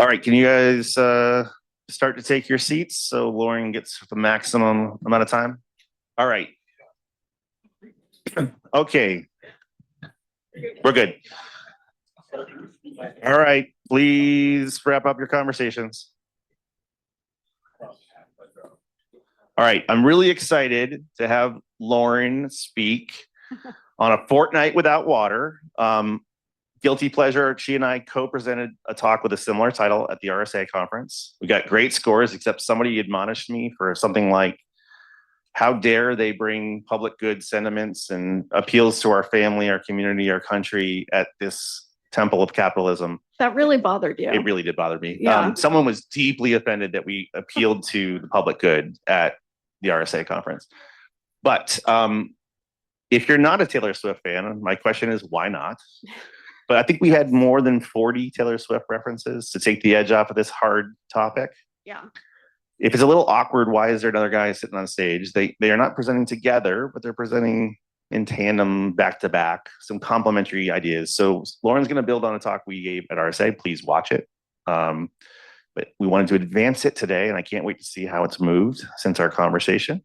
All right, can you guys start to take your seats so Lauren gets the maximum amount of time? All right. Okay. We're good. All right, please wrap up your conversations. All right, I'm really excited to have Lauren speak on a fortnight without water. Guilty pleasure, she and I co-presented a talk with a similar title at the RSA conference. We got great scores, except somebody admonished me for something like, how dare they bring public good sentiments and appeals to our family, our community, our country at this temple of capitalism. That really bothered you. It really did bother me. Yeah. Someone was deeply offended that we appealed to the public good at the RSA conference. But if you're not a Taylor Swift fan, my question is, why not? But I think we had more than 40 Taylor Swift references to take the edge off of this hard topic. Yeah. If it's a little awkward, why is there another guy sitting on stage? They are not presenting together, but they're presenting in tandem, back to back, some complementary ideas. So Lauren's going to build on a talk we gave at RSA. Please watch it. But we wanted to advance it today, and I can't wait to see how it's moved since our conversation.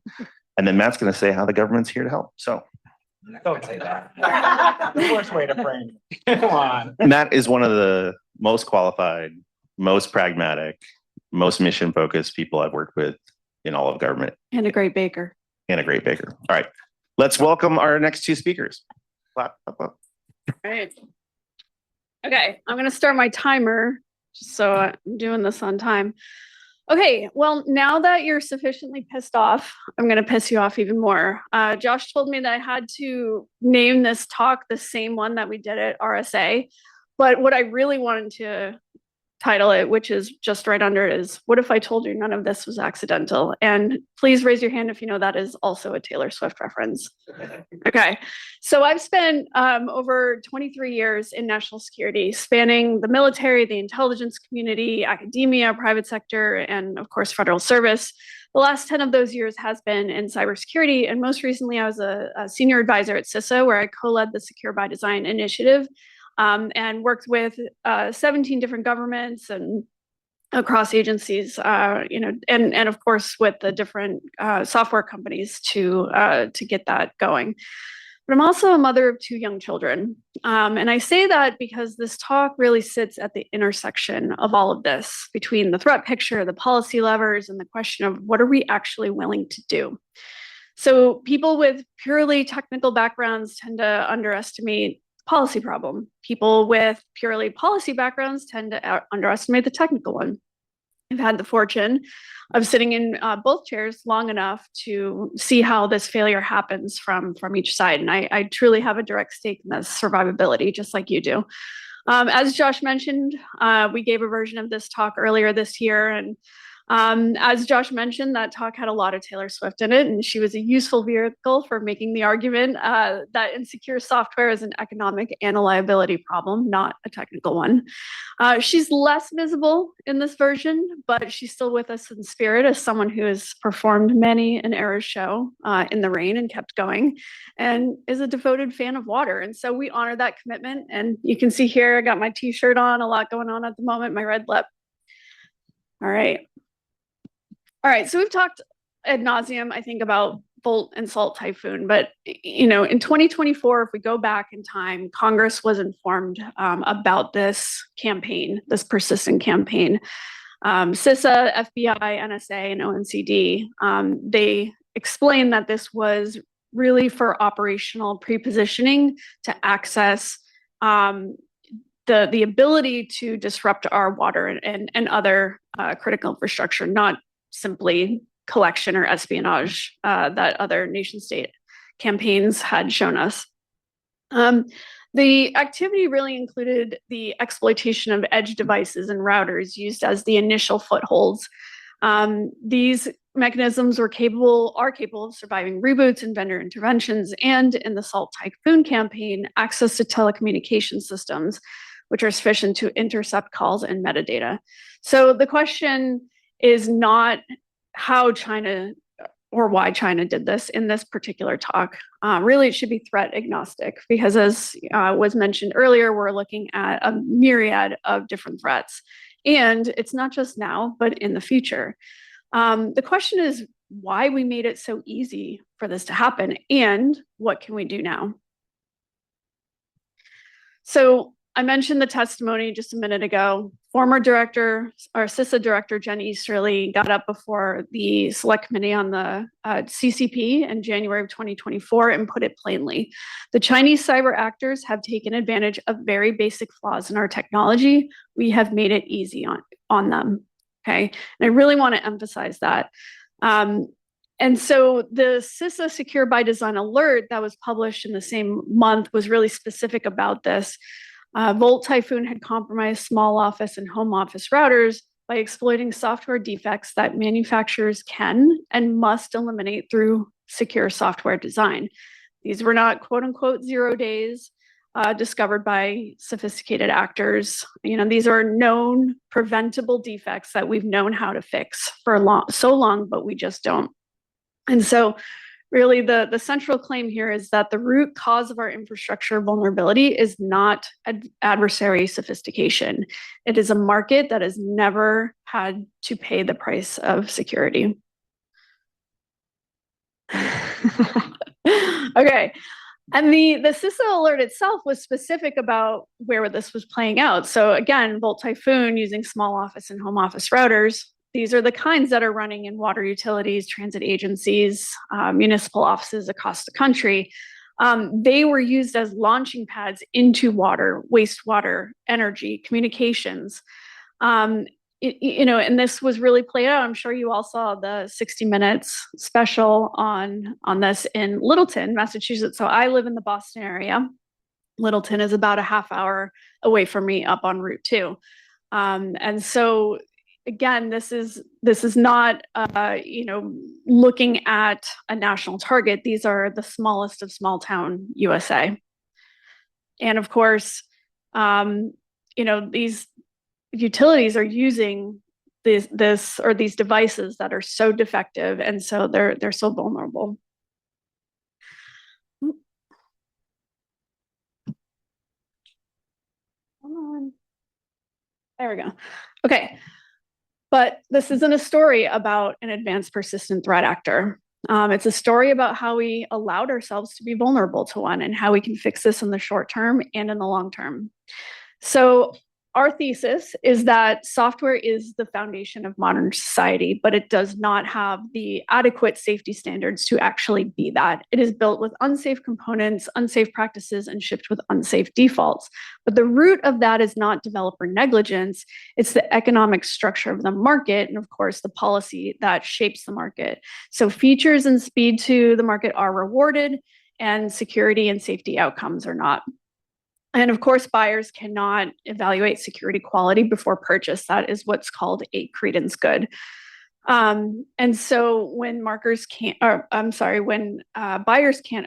And then Matt's going to say how the government's here to help. So. Don't say that. The worst way to frame it. Come on. Matt is one of the most qualified, most pragmatic, most mission-focused people I've worked with in all of government. And a great baker. All right. Let's welcome our next two speakers. Clap, clap, clap. All right. Okay, I'm going to start my timer, just so I'm doing this on time. Okay, well, now that you're sufficiently pissed off, I'm going to piss you off even more. Josh told me that I had to name this talk the same one that we did at RSA. But what I really wanted to title it, which is just right under it, is What If I Told You None of This Was Accidental? And please raise your hand if you know that is also a Taylor Swift reference. Okay, so I've spent over 23 years in national security, spanning the military, the intelligence community, academia, private sector, and of course, federal service. The last 10 of those years has been in cybersecurity, and most recently I was a senior advisor at CISA, where I co-led the Secure by Design initiative. And worked with 17 different governments and across agencies, and of course with the different software companies to get that going. But I'm also a mother of two young children, and I say that because this talk really sits at the intersection of all of this, between the threat picture, the policy levers, and the question of what are we actually willing to do. So people with purely technical backgrounds tend to underestimate policy problem. People with purely policy backgrounds tend to underestimate the technical one. I've had the fortune of sitting in both chairs long enough to see how this failure happens from each side. And I truly have a direct stake in this survivability, just like you do. As Josh mentioned, we gave a version of this talk earlier this year, and as Josh mentioned, that talk had a lot of Taylor Swift in it, and she was a useful vehicle for making the argument that insecure software is an economic and a liability problem, not a technical one. She's less visible in this version, but she's still with us in spirit as someone who has performed many an Era show in the rain and kept going, and is a devoted fan of water. And so we honor that commitment. And you can see here, I got my t-shirt on, a lot going on at the moment, my red lip. All right, so we've talked ad nauseum, I think, about Volt and Salt Typhoon, but in 2024, if we go back in time, Congress was informed about this campaign, this persistent campaign. CISA, FBI, NSA, and ONCD, they explained that this was really for operational pre-positioning to access the ability to disrupt our water and other critical infrastructure, not simply collection or espionage that other nation state campaigns had shown us. The activity really included the exploitation of edge devices and routers used as the initial footholds. These mechanisms are capable of surviving reboots and vendor interventions, and in the Salt Typhoon campaign, access to telecommunication systems, which are sufficient to intercept calls and metadata. So the question is not how China or why China did this in this particular talk. Really, it should be threat agnostic, because as was mentioned earlier, we're looking at a myriad of different threats. And it's not just now, but in the future. The question is why we made it so easy for this to happen and what can we do now? So I mentioned the testimony just a minute ago. Former director, or CISA director, Jen Easterly, got up before the select committee on the CCP in January of 2024 and put it plainly. The Chinese cyber actors have taken advantage of very basic flaws in our technology. We have made it easy on them, okay? And I really want to emphasize that. And so the CISA Secure by Design alert that was published in the same month was really specific about this. Volt Typhoon had compromised small office and home office routers by exploiting software defects that manufacturers can and must eliminate through secure software design. These were not quote unquote 0 days discovered by sophisticated actors. You know, these are known preventable defects that we've known how to fix for so long, but we just don't. And so really the central claim here is that the root cause of our infrastructure vulnerability is not adversary sophistication. It is a market that has never had to pay the price of security. Okay. And the CISA alert itself was specific about where this was playing out. So again, Volt Typhoon using small office and home office routers. These are the kinds that are running in water utilities, transit agencies, municipal offices across the country. They were used as launching pads into water, wastewater, energy, communications. You know, and this was really played out. I'm sure you all saw the 60 Minutes special on this in Littleton, Massachusetts. So I live in the Boston area. Littleton is about a half hour away from me up on Route 2. And so again, this is not, you know, looking at a national target. These are the smallest of small town USA. And of course, you know, these utilities are using these devices that are so defective, and so they're so vulnerable. Come on. There we go. Okay. But this isn't a story about an advanced persistent threat actor. It's a story about how we allowed ourselves to be vulnerable to one and how we can fix this in the short term and in the long term. So our thesis is that software is the foundation of modern society, but it does not have the adequate safety standards to actually be that. It is built with unsafe components, unsafe practices, and shipped with unsafe defaults. But the root of that is not developer negligence. It's the economic structure of the market and, of course, the policy that shapes the market. So features and speed to the market are rewarded, and security and safety outcomes are not. And of course, buyers cannot evaluate security quality before purchase. That is what's called a credence good. And so when buyers can't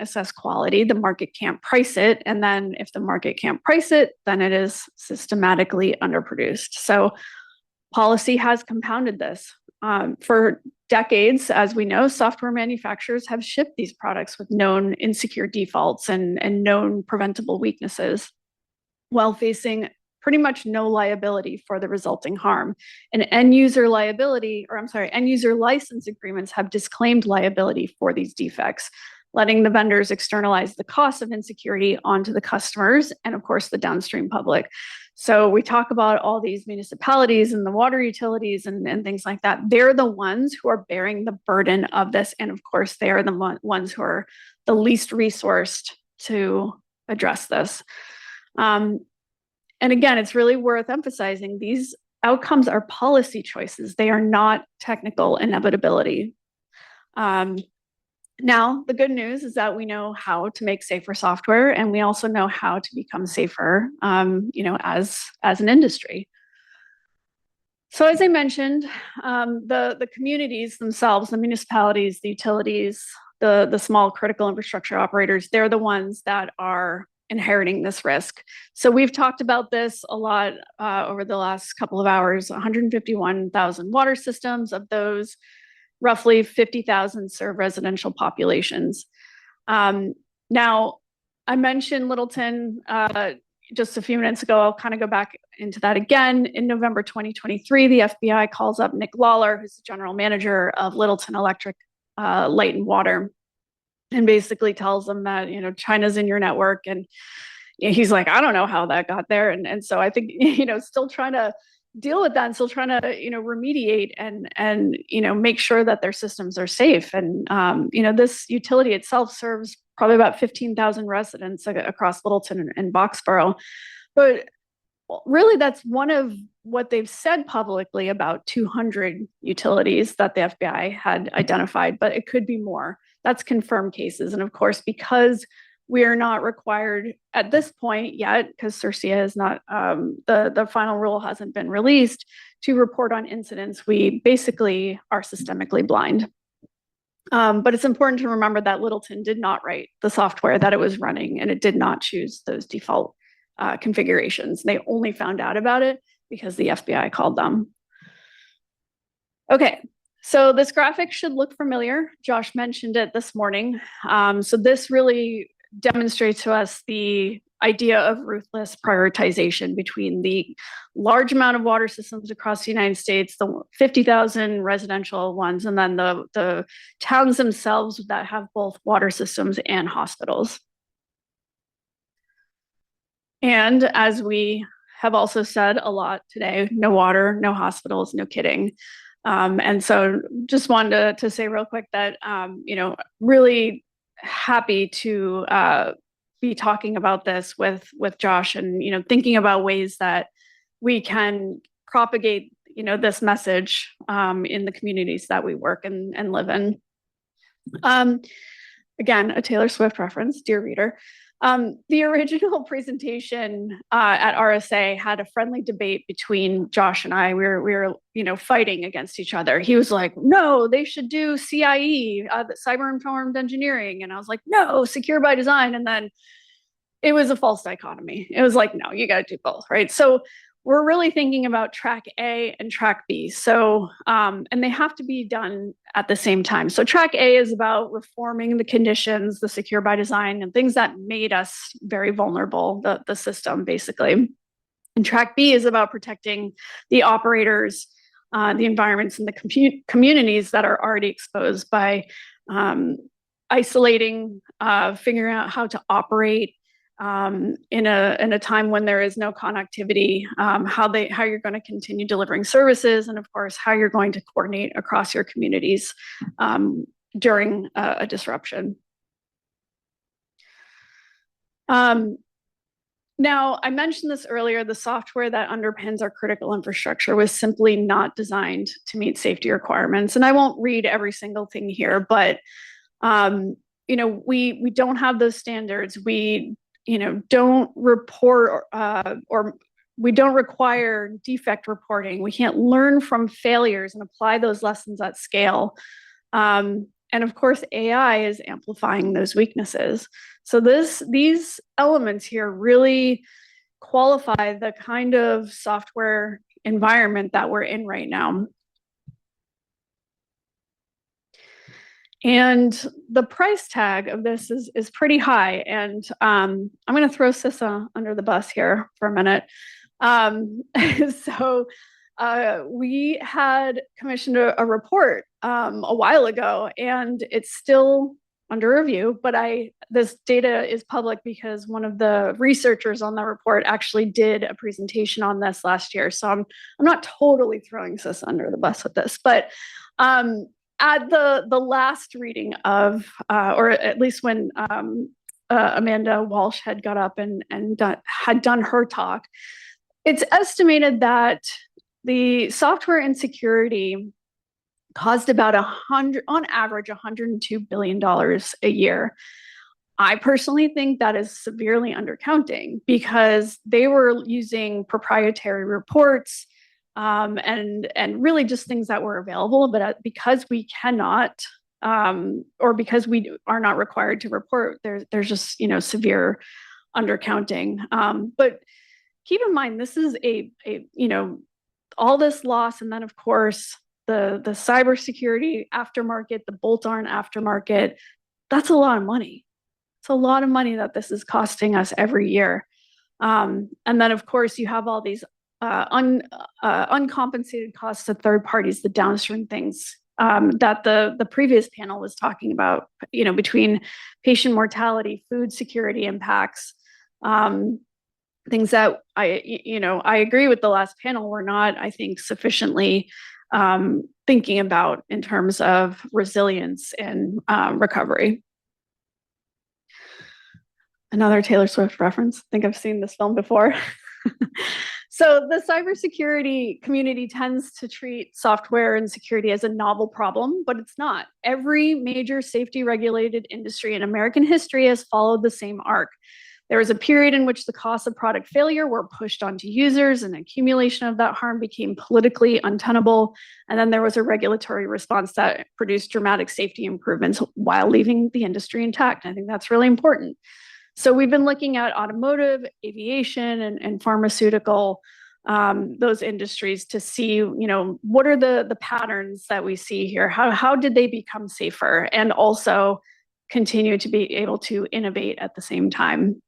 assess quality, the market can't price it. And then if the market can't price it, then it is systematically underproduced. So policy has compounded this. For decades, as we know, software manufacturers have shipped these products with known insecure defaults and known preventable weaknesses, while facing pretty much no liability for the resulting harm. And end user license agreements have disclaimed liability for these defects, letting the vendors externalize the cost of insecurity onto the customers and, of course, the downstream public. So we talk about all these municipalities and the water utilities and things like that. They're the ones who are bearing the burden of this. And of course, they are the ones who are the least resourced to address this. And again, it's really worth emphasizing these outcomes are policy choices. They are not technical inevitability. Now, the good news is that we know how to make safer software, and we also know how to become safer, you know, as an industry. So as I mentioned, the communities themselves, the municipalities, the utilities, the small critical infrastructure operators, they're the ones that are inheriting this risk. So we've talked about this a lot over the last couple of hours. 151,000 water systems. Of those, roughly 50,000 serve residential populations. Now, I mentioned Littleton. just a few minutes ago, I'll kind of go back into that again. In November 2023, the FBI calls up Nick Lawler, who's the general manager of Littleton Electric Light and Water, and basically tells them that, China's in your network. And he's like, I don't know how that got there. And so I think, still trying to deal with that and still trying to, remediate and make sure that their systems are safe. And, this utility itself serves probably about 15,000 residents across Littleton and Boxborough. But really, that's one of what they've said publicly about 200 utilities that the FBI had identified, but it could be more. That's confirmed cases. And of course, because we are not required at this point yet, because CERCIA is not, the final rule hasn't been released, to report on incidents, we basically are systemically blind. But it's important to remember that Littleton did not write the software that it was running, and it did not choose those default configurations. They only found out about it because the FBI called them. Okay, so this graphic should look familiar. Josh mentioned it this morning. So this really demonstrates to us the idea of ruthless prioritization between the large amount of water systems across the United States, the 50,000 residential ones, and then the towns themselves that have both water systems and hospitals. And as we have also said a lot today, no water, no hospitals, no kidding. And so just wanted to say real quick that, really happy to be talking about this with Josh and, thinking about ways that we can propagate, this message in the communities that we work and live in. Again, a Taylor Swift reference, dear reader. The original presentation at RSA had a friendly debate between Josh and I. We were fighting against each other. He was like, no, they should do CIE, cyber informed engineering. And I was like, no, secure by design. And then it was a false dichotomy. It was like, no, you got to do both, right? So we're really thinking about track A and track B. So, and they have to be done at the same time. So track A is about reforming the conditions, the secure by design, and things that made us very vulnerable, the system basically. And track B is about protecting the operators, the environments, and the communities that are already exposed by isolating, figuring out how to operate in a time when there is no connectivity, how you're going to continue delivering services, and of course, how you're going to coordinate across your communities during a disruption. Now, I mentioned this earlier, the software that underpins our critical infrastructure was simply not designed to meet safety requirements. And I won't read every single thing here, but we don't have those standards. We don't report or we don't require defect reporting. We can't learn from failures and apply those lessons at scale. And of course, AI is amplifying those weaknesses. So these elements here really qualify the kind of software environment that we're in right now. And the price tag of this is pretty high. And I'm going to throw CISA under the bus here for a minute. So we had commissioned a report a while ago, and it's still under review, but this data is public because one of the researchers on the report actually did a presentation on this last year. So I'm not totally throwing CISA under the bus with this, but at the last reading of, or at least when Amanda Walsh had got up and had done her talk, it's estimated that the software insecurity caused about on average, $102 billion a year. I personally think that is severely undercounting because they were using proprietary reports and really just things that were available, but because we cannot, or because we are not required to report, there's just, severe undercounting. But keep in mind, this is all this loss. And then of course, the cybersecurity aftermarket, the bolt-on aftermarket, that's a lot of money. It's a lot of money that this is costing us every year. And then, of course, you have all these uncompensated costs to third parties, the downstream things that the previous panel was talking about, between patient mortality, food security impacts, things that I agree with the last panel, we're not, I think, sufficiently thinking about in terms of resilience and recovery. Another Taylor Swift reference. I think I've seen this film before. So the cybersecurity community tends to treat software and security as a novel problem, but it's not. Every major safety regulated industry in American history has followed the same arc. There was a period in which the costs of product failure were pushed onto users, and accumulation of that harm became politically untenable. And then there was a regulatory response that produced dramatic safety improvements while leaving the industry intact. I think that's really important. So we've been looking at automotive, aviation, and pharmaceutical, those industries to see, what are the patterns that we see here? How did they become safer and also continue to be able to innovate at the same time?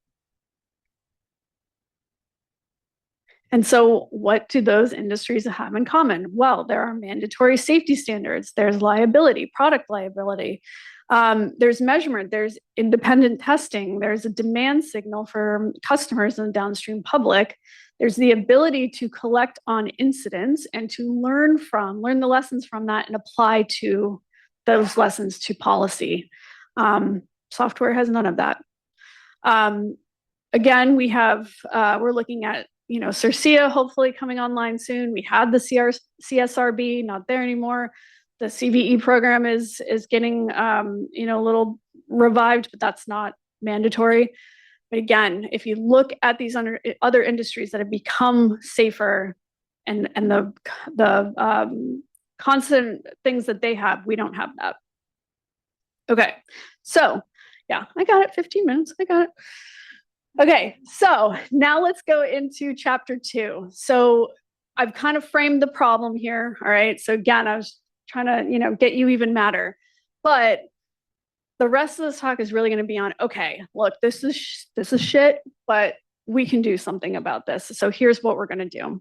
And so what do those industries have in common? Well, there are mandatory safety standards. There's liability, product liability. There's measurement, there's independent testing, there's a demand signal for customers and the downstream public. There's the ability to collect on incidents and to learn the lessons from that and apply to those lessons to policy. Software has none of that. Again, we're looking at CERCIA hopefully coming online soon. We had the CSRB, not there anymore. The CVE program is getting a little revived, but that's not mandatory. But again, if you look at these other industries that have become safer and the constant things that they have, we don't have that. Okay, so yeah, I got it. 15 minutes, I got it. Okay, so now let's go into chapter 2. So I've kind of framed the problem here. All right, so again, I was trying to get you even madder, but the rest of this talk is really going to be on, okay, look, this is shit, but we can do something about this. So here's what we're going to do.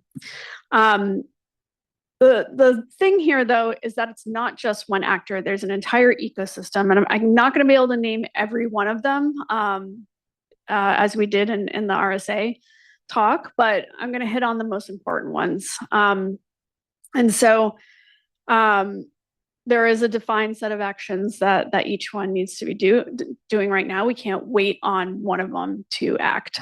The thing here, though, is that it's not just one actor. There's an entire ecosystem, and I'm not going to be able to name every one of them as we did in the RSA talk, but I'm going to hit on the most important ones. And so there is a defined set of actions that each one needs to be doing right now. We can't wait on one of them to act.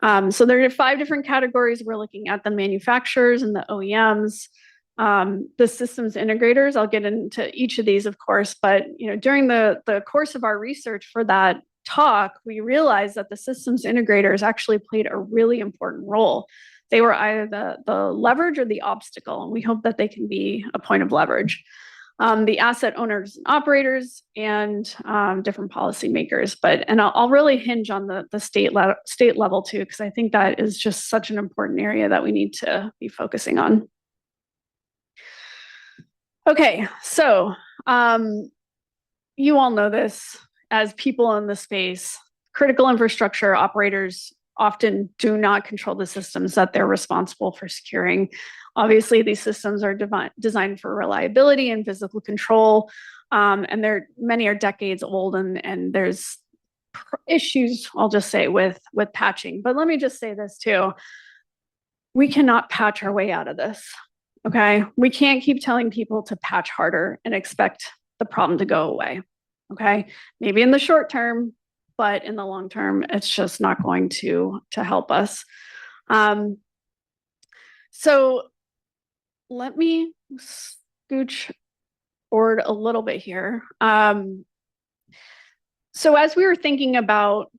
So there are 5 different categories. We're looking at the manufacturers and the OEMs, the systems integrators. I'll get into each of these, of course, but during the course of our research for that talk, we realized that the systems integrators actually played a really important role. They were either the leverage or the obstacle, and we hope that they can be a point of leverage. The asset owners and operators, and different policymakers. And I'll really hinge on the state level too, because I think that is just such an important area that we need to be focusing on. Okay, so you all know this as people in the space. Critical infrastructure operators often do not control the systems that they're responsible for securing. Obviously, these systems are designed for reliability and physical control, and many are decades old, and there's issues, I'll just say, with patching. But let me just say this too. We cannot patch our way out of this, okay? We can't keep telling people to patch harder and expect the problem to go away, okay? Maybe in the short term, but in the long term, it's just not going to help us. So let me scooch forward a little bit here. So as we were thinking about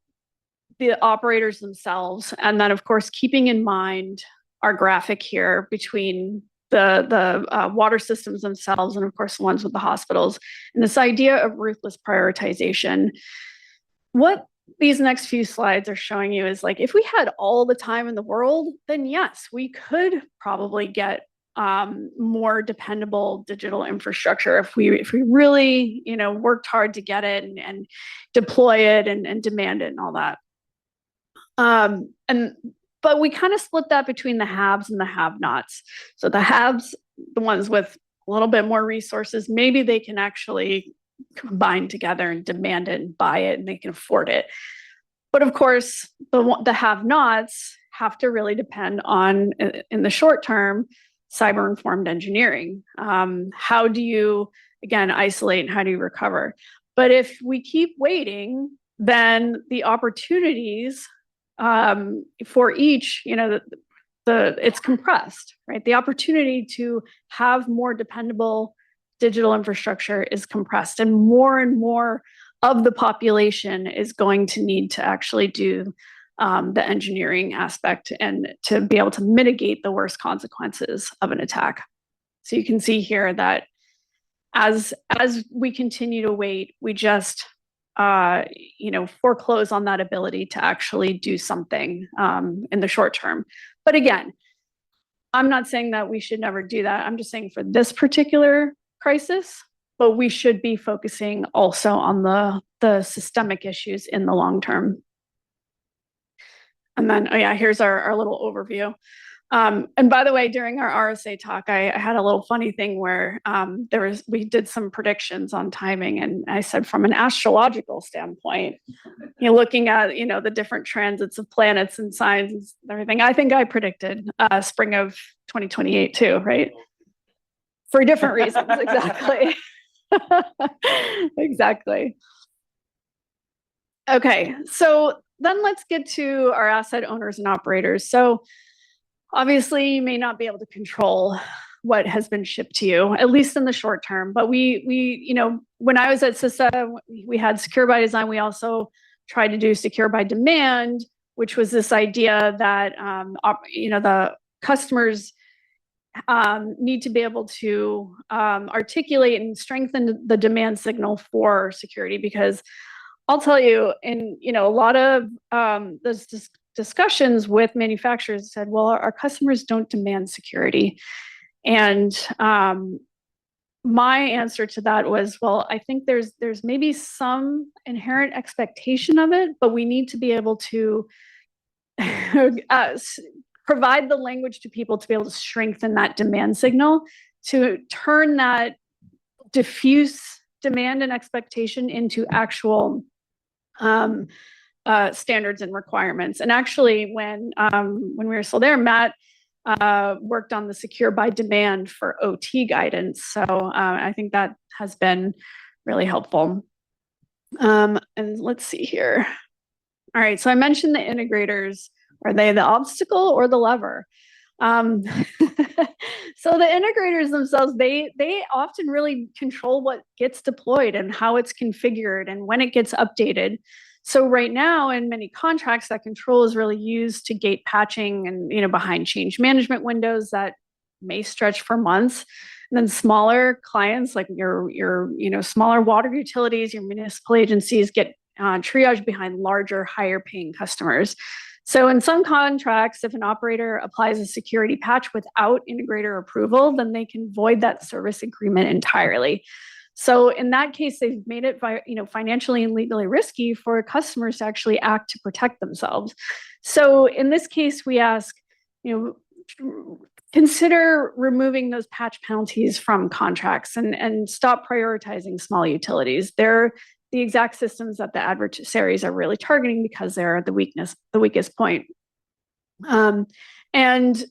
the operators themselves, and then of course, keeping in mind our graphic here between the water systems themselves and of course the ones with the hospitals, and this idea of ruthless prioritization, what these next few slides are showing you is, like, if we had all the time in the world, then yes, we could probably get more dependable digital infrastructure if we really worked hard to get it and deploy it and demand it and all that. But we kind of split that between the haves and the have-nots. So the haves, the ones with a little bit more resources, maybe they can actually combine together and demand it and buy it and they can afford it. But of course, the have-nots have to really depend on, in the short term, cyber-informed engineering. How do you, again, isolate and how do you recover? But if we keep waiting, then the opportunities for each, it's compressed, right? The opportunity to have more dependable digital infrastructure is compressed, and more of the population is going to need to actually do the engineering aspect and to be able to mitigate the worst consequences of an attack. So you can see here that as we continue to wait, we just foreclose on that ability to actually do something in the short term. But again, I'm not saying that we should never do that. I'm just saying for this particular crisis, but we should be focusing also on the systemic issues in the long term. And then, here's our little overview. And by the way, during our RSA talk, I had a little funny thing where we did some predictions on timing, and I said from an astrological standpoint, looking at the different transits of planets and signs and everything, I think I predicted spring of 2028 too, right? For different reasons, exactly. Exactly. Okay, so then let's get to our asset owners and operators. So obviously, you may not be able to control what has been shipped to you, at least in the short term. But we when I was at CISA, we had secure by design. We also tried to do secure by demand, which was this idea that the customers need to be able to articulate and strengthen the demand signal for security, because I'll tell you, in a lot of those discussions with manufacturers said, well, our customers don't demand security. And my answer to that was, well, I think there's maybe some inherent expectation of it, but we need to be able to provide the language to people to be able to strengthen that demand signal, to turn that diffuse demand and expectation into actual standards and requirements. And actually, when we were still there, Matt worked on the secure by demand for OT guidance. So I think that has been really helpful. And let's see here. All right, so I mentioned the integrators. Are they the obstacle or the lever? So the integrators themselves, they often really control what gets deployed and how it's configured and when it gets updated. So right now, in many contracts, that control is really used to gate patching and behind change management windows that may stretch for months. And then smaller clients, like your smaller water utilities, your municipal agencies, get triaged behind larger, higher paying customers. So in some contracts, if an operator applies a security patch without integrator approval, then they can void that service agreement entirely. So in that case, they've made it financially and legally risky for customers to actually act to protect themselves. So in this case, we ask, consider removing those patch penalties from contracts and stop prioritizing small utilities. They're the exact systems that the adversaries are really targeting because they're the weakest point. And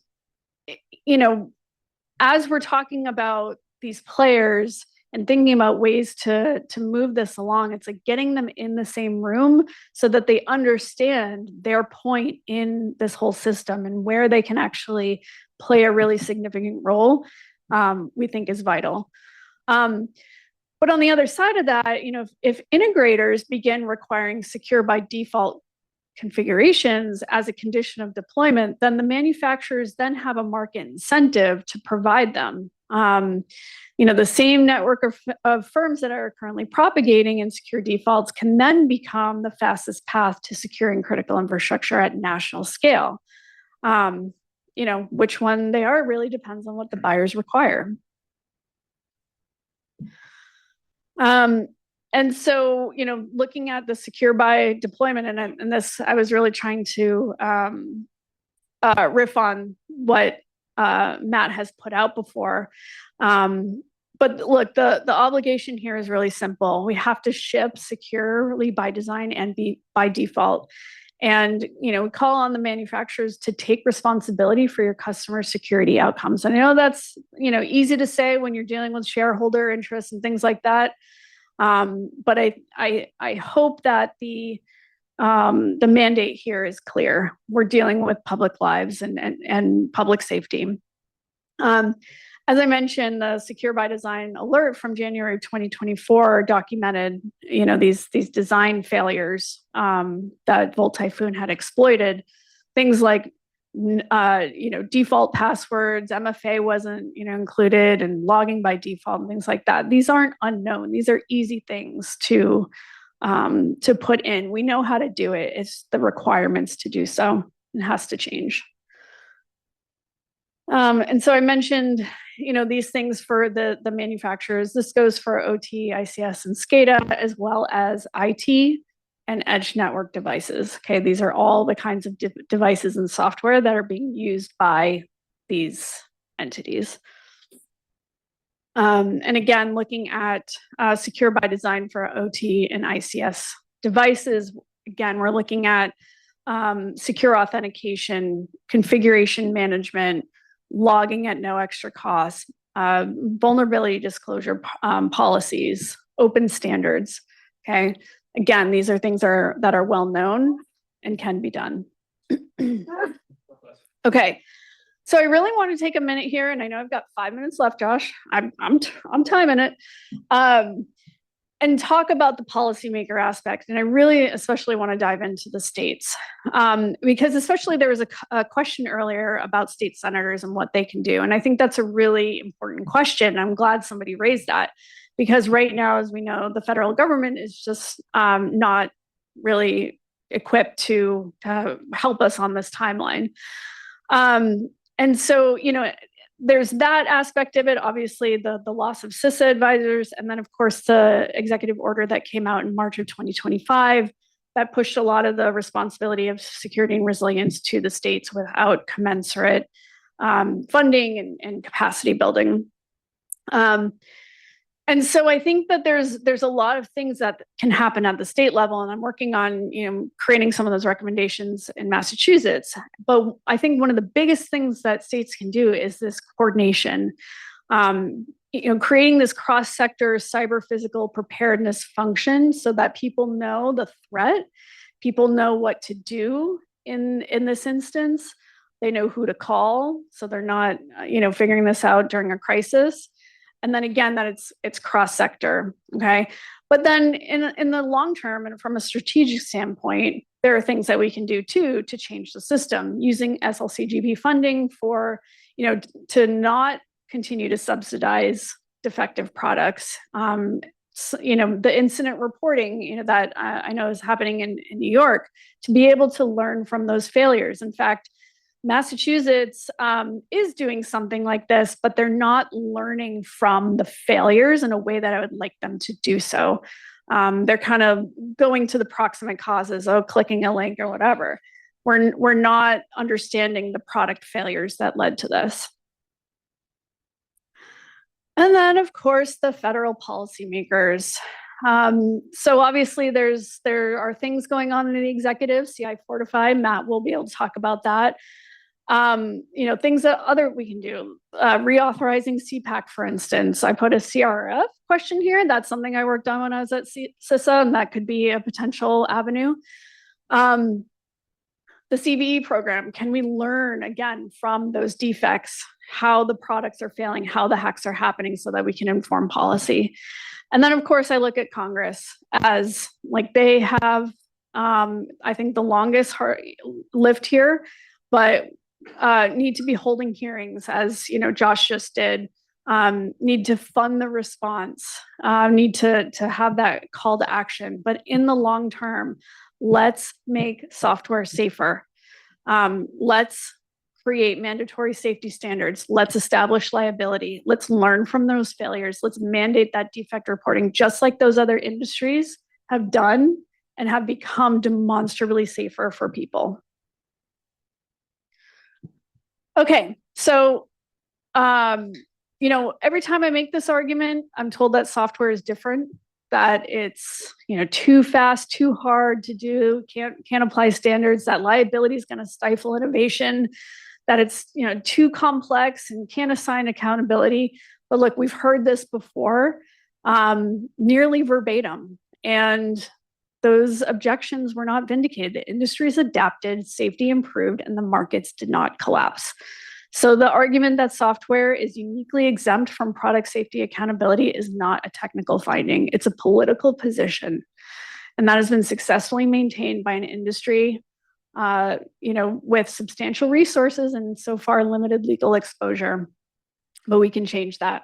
as we're talking about these players and thinking about ways to move this along, it's like getting them in the same room so that they understand their point in this whole system and where they can actually play a really significant role, we think is vital. But on the other side of that, if integrators begin requiring secure by default configurations as a condition of deployment, then the manufacturers then have a market incentive to provide them. The same network of firms that are currently propagating insecure defaults can then become the fastest path to securing critical infrastructure at national scale. Which one they are really depends on what the buyers require. And And so, looking at the secure by deployment, and this, I was really trying to riff on what Matt has put out before. But look, the obligation here is really simple. We have to ship securely by design and by default. And, we call on the manufacturers to take responsibility for your customer security outcomes. And I know that's, easy to say when you're dealing with shareholder interests and things like that. But I hope that the mandate here is clear. We're dealing with public lives and public safety. As I mentioned, the Secure by Design alert from January of 2024 documented, these design failures that Volt Typhoon had exploited. Things like, default passwords, MFA wasn't, included, and logging by default and things like that. These aren't unknown. These are easy things to put in. We know how to do it. It's the requirements to do so. It has to change. And so I mentioned, these things for the manufacturers. This goes for OT, ICS, and SCADA, as well as IT and edge network devices. Okay, these are all the kinds of devices and software that are being used by these entities. And again, looking at secure by design for OT and ICS devices, again, we're looking at secure authentication, configuration management, logging at no extra cost, vulnerability disclosure policies, open standards. Okay, again, these are things that are well known and can be done. Okay, so I really want to take a minute here, and I know I've got 5 minutes left, Josh. I'm timing it. And talk about the policymaker aspect. And I really especially want to dive into the states because especially there was a question earlier about state senators and what they can do. And I think that's a really important question. I'm glad somebody raised that because right now, as we know, the federal government is just not really equipped to help us on this timeline. And so, there's that aspect of it, obviously the loss of CISA advisors, and then of course the executive order that came out in March of 2025 that pushed a lot of the responsibility of security and resilience to the states without commensurate funding and capacity building. And so I think that there's a lot of things that can happen at the state level, and I'm working on creating some of those recommendations in Massachusetts. But I think one of the biggest things that states can do is this coordination, creating this cross-sector cyber physical preparedness function so that people know the threat, people know what to do in this instance, they know who to call, so they're not figuring this out during a crisis. And then again, that it's cross-sector, okay? But then in the long term and from a strategic standpoint, there are things that we can do too to change the system using SLCGP funding for, to not continue to subsidize defective products. The incident reporting, that I know is happening in New York, to be able to learn from those failures. In fact, Massachusetts is doing something like this, but they're not learning from the failures in a way that I would like them to do so. They're kind of going to the proximate causes, clicking a link or whatever. We're not understanding the product failures that led to this. And then, of course, the federal policymakers. So obviously there are things going on in the executive, CI Fortify. Matt will be able to talk about that. Things that we can do, reauthorizing CPAC, for instance. I put a CRF question here. That's something I worked on when I was at CISA, and that could be a potential avenue. The CVE program, can we learn again from those defects, how the products are failing, how the hacks are happening so that we can inform policy? And then of course I look at Congress as they have, I think the longest lift here, but need to be holding hearings as Josh just did, need to fund the response, need to have that call to action. But in the long term, let's make software safer. Let's create mandatory safety standards. Let's establish liability. Let's learn from those failures. Let's mandate that defect reporting, just like those other industries have done and have become demonstrably safer for people. Okay, so, you know, every time I make this argument, I'm told that software is different, that it's, you know, too fast, too hard to do, can't apply standards, that liability is going to stifle innovation, that it's, you know, too complex and can't assign accountability. But look, we've heard this before, nearly verbatim, and those objections were not vindicated. The industry's adapted, safety improved, and the markets did not collapse. So the argument that software is uniquely exempt from product safety accountability is not a technical finding. It's a political position. And that has been successfully maintained by an industry, you know, with substantial resources and so far limited legal exposure. But we can change that.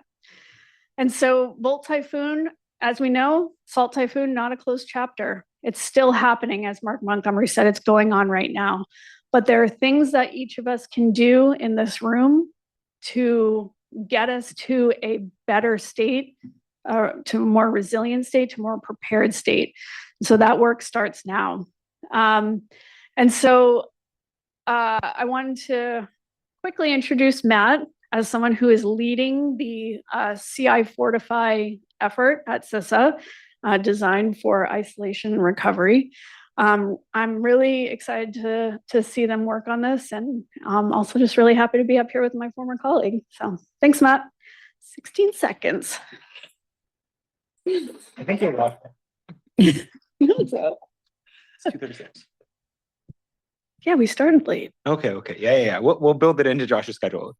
And so Volt Typhoon, as we know, Salt Typhoon, not a closed chapter. It's still happening, as Mark Montgomery said, it's going on right now. But there are things that each of us can do in this room to get us to a better state, to a more resilient state, to a more prepared state. So that work starts now. And so I wanted to quickly introduce Matt as someone who is leading the CI Fortify effort at CISA, designed for isolation and recovery. I'm really excited to see them work on this, and I'm also just really happy to be up here with my former colleague. So thanks, Matt. 16 seconds. I think you're welcome. So, It's 2:36. yeah, we started late. Okay. Yeah. We'll build it into Josh's schedule.